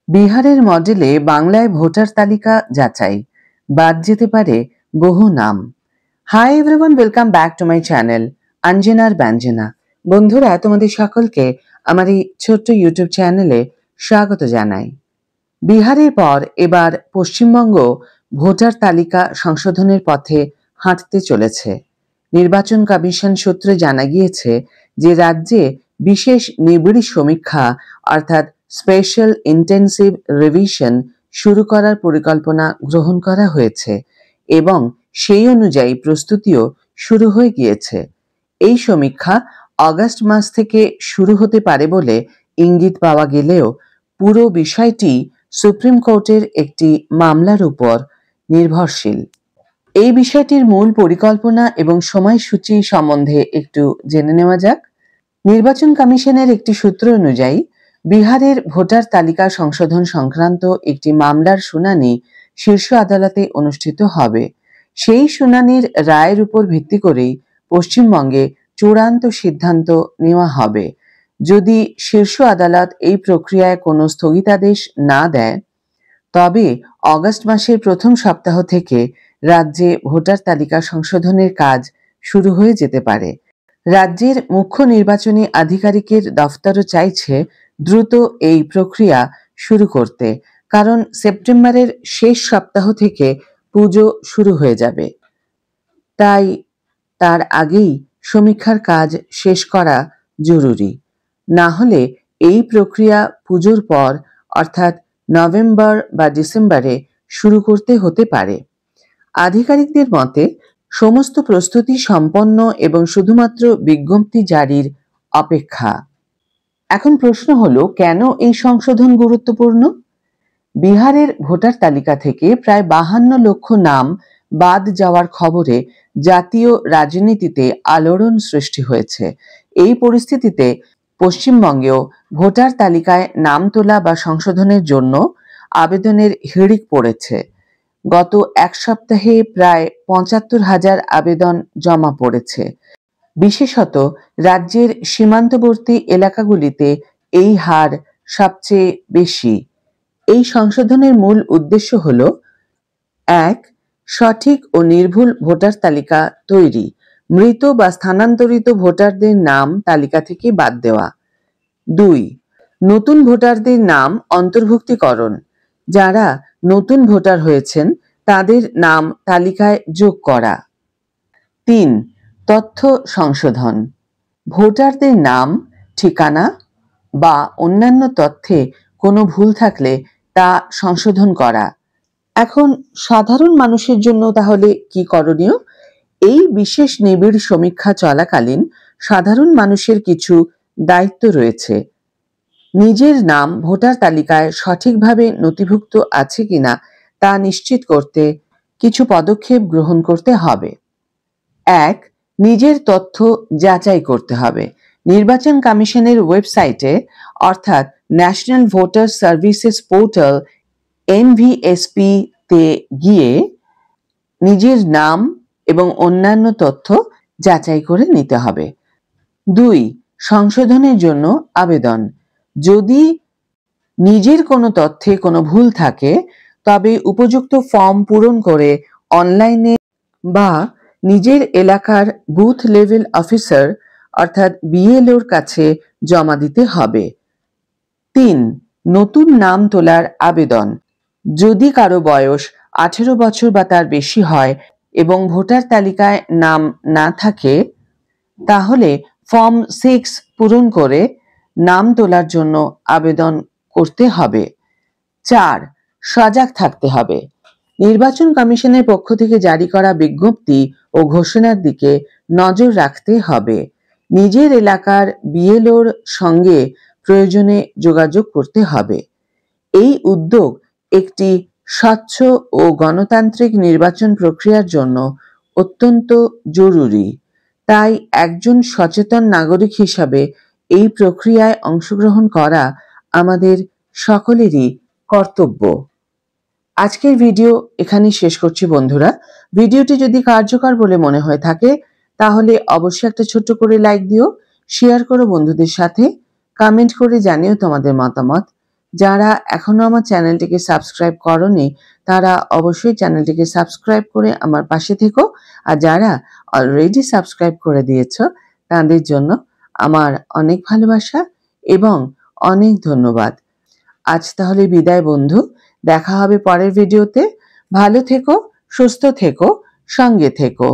বিহারের মডেলে বাংলায় ভোটার তালিকা যাচাই, বাদ যেতে পারে বহু নাম। Hi everyone, welcome back to my channel অঞ্জনার ব্যঞ্জনা। বন্ধুরা, তোমাদের সকলকে আমার এই ছোট্ট ইউটিউব চ্যানেলে স্বাগত জানাই। বিহারের পর এবার পশ্চিমবঙ্গ ভোটার তালিকা সংশোধনের পথে হাঁটতে চলেছে। নির্বাচন কমিশন সূত্রে জানা গিয়েছে যে রাজ্যে বিশেষ নিবিড় সমীক্ষা অর্থাৎ স্পেশাল ইন্টেন্সিভ রিভিশন শুরু করার পরিকল্পনা গ্রহণ করা হয়েছে এবং সেই অনুযায়ী প্রস্তুতিও শুরু হয়ে গিয়েছে। এই সমীক্ষা আগস্ট মাস থেকে শুরু হতে পারে বলে ইঙ্গিত পাওয়া গেলেও পুরো বিষয়টি সুপ্রিম কোর্টের একটি মামলার উপর নির্ভরশীল। এই বিষয়টির মূল পরিকল্পনা এবং সময়সূচি সম্বন্ধে একটু জেনে নেওয়া যাক। নির্বাচন কমিশনের একটি সূত্র অনুযায়ী বিহারের ভোটার তালিকা সংশোধন সংক্রান্ত একটি মামলার শুনানি শীর্ষ আদালতে অনুষ্ঠিত হবে। সেই শুনানির রায়ের উপর ভিত্তি করেই পশ্চিমবঙ্গে চূড়ান্ত সিদ্ধান্ত নেওয়া হবে। যদি শীর্ষ আদালত এই প্রক্রিয়ায় কোনো স্থগিতাদেশ না দেয়, তবে অগস্ট মাসের প্রথম সপ্তাহ থেকে রাজ্যে ভোটার তালিকা সংশোধনের কাজ শুরু হয়ে যেতে পারে। রাজ্যের মুখ্য নির্বাচনী আধিকারিকের দফতরও চাইছে দ্রুত এই প্রক্রিয়া শুরু করতে, কারণ সেপ্টেম্বরের শেষ সপ্তাহ থেকে পুজো শুরু হয়ে যাবে। তাই তার আগেই সমীক্ষার কাজ শেষ করা জরুরি। না হলে এই প্রক্রিয়া পুজোর পর অর্থাৎ নভেম্বর বা ডিসেম্বরে শুরু করতে হতে পারে। আধিকারিকদের মতে সমস্ত প্রস্তুতি সম্পন্ন এবং শুধুমাত্র বিজ্ঞপ্তি জারির অপেক্ষা। এখন প্রশ্ন হলো, কেন এই সংশোধন গুরুত্বপূর্ণ? বিহারের ভোটার তালিকা থেকে প্রায় 52 লক্ষ নাম বাদ যাওয়ার খবরে জাতীয় রাজনীতিতে আলোড়ন সৃষ্টি হয়েছে। এই পরিস্থিতিতে পশ্চিমবঙ্গেও ভোটার তালিকায় নাম তোলা বা সংশোধনের জন্য আবেদনের হিড়িক পড়েছে। গত এক সপ্তাহে প্রায় ৭৫,০০০ আবেদন জমা পড়েছে। বিশেষত রাজ্যের সীমান্তবর্তী এলাকাগুলিতে এই হার সবচেয়ে বেশি। এই সংশোধনের মূল উদ্দেশ্য হল: ১. সঠিক ও নির্ভুল ভোটার তালিকা তৈরি, মৃত বা স্থানান্তরিত ভোটারদের নাম তালিকা থেকে বাদ দেওয়া। ২. নতুন ভোটারদের নাম অন্তর্ভুক্তিকরণ, যারা নতুন ভোটার হয়েছেন তাদের নাম তালিকায় যোগ করা। ৩. তথ্য সংশোধন, ভোটারদের নাম, ঠিকানা বা অন্যান্য তথ্যে কোনো ভুল থাকলে তা সংশোধন করা। এখন সাধারণ মানুষের জন্য তাহলে কি করণীয়? এই বিশেষ নিবিড় সমীক্ষা চলাকালীন সাধারণ মানুষের কিছু দায়িত্ব রয়েছে। নিজের নাম ভোটার তালিকায় সঠিকভাবে নথিভুক্ত আছে কিনা তা নিশ্চিত করতে কিছু পদক্ষেপ গ্রহণ করতে হবে। ১. নিজের তথ্য যাচাই করতে হবে। নির্বাচন কমিশনের ওয়েবসাইটে অর্থাৎ national voter services portal NVSP তে গিয়ে নিজের নাম এবং অন্যান্য তথ্য যাচাই করে নিতে হবে। ২. সংশোধনের জন্য আবেদন। যদি নিজের কোনো তথ্যে কোনো ভুল থাকে, তবে উপযুক্ত ফর্ম পূরণ করে অনলাইনে বা নিজের এলাকার বুথ লেভেল অফিসার অর্থাৎ BLOর কাছে জমা দিতে হবে। ৩. নতুন নাম তোলার আবেদন। যদি কারো বয়স 18 বছর বা তার বেশি হয় এবং ভোটার তালিকায় নাম না থাকে, তাহলে ফর্ম 6 পূরণ করে নাম তোলার জন্য আবেদন করতে হবে। ৪. সজাগ থাকতে হবে। নির্বাচন কমিশনের পক্ষ থেকে জারি করা বিজ্ঞপ্তি ও ঘোষণার দিকে নজর রাখতে হবে। নিজের এলাকার BLOর সঙ্গে প্রয়োজনে যোগাযোগ করতে হবে। এই উদ্যোগ একটি স্বচ্ছ ও গণতান্ত্রিক নির্বাচন প্রক্রিয়ার জন্য অত্যন্ত জরুরি। তাই একজন সচেতন নাগরিক হিসাবে এই প্রক্রিয়ায় অংশগ্রহণ করা আমাদের সকলেরই কর্তব্য। আজকের ভিডিও এখানেই শেষ করছি বন্ধুরা। ভিডিওটি যদি কার্যকর বলে মনে হয়ে থাকে তাহলে অবশ্যই একটা ছোট্ট করে লাইক দিও, শেয়ার করো বন্ধুদের সাথে, কমেন্ট করে জানিও তোমাদের মতামত। যারা এখনো আমার চ্যানেলটিকে সাবস্ক্রাইব করনি তারা অবশ্যই চ্যানেলটিকে সাবস্ক্রাইব করে আমার পাশে থেকো, আর যারা অলরেডি সাবস্ক্রাইব করে দিয়েছ তাদের জন্য আমার অনেক ভালোবাসা এবং অনেক ধন্যবাদ। আজ তাহলে বিদায় বন্ধু, দেখা হবে পরের ভিডিওতে। ভালো থেকো, সুস্থ থেকো, সঙ্গে থেকো।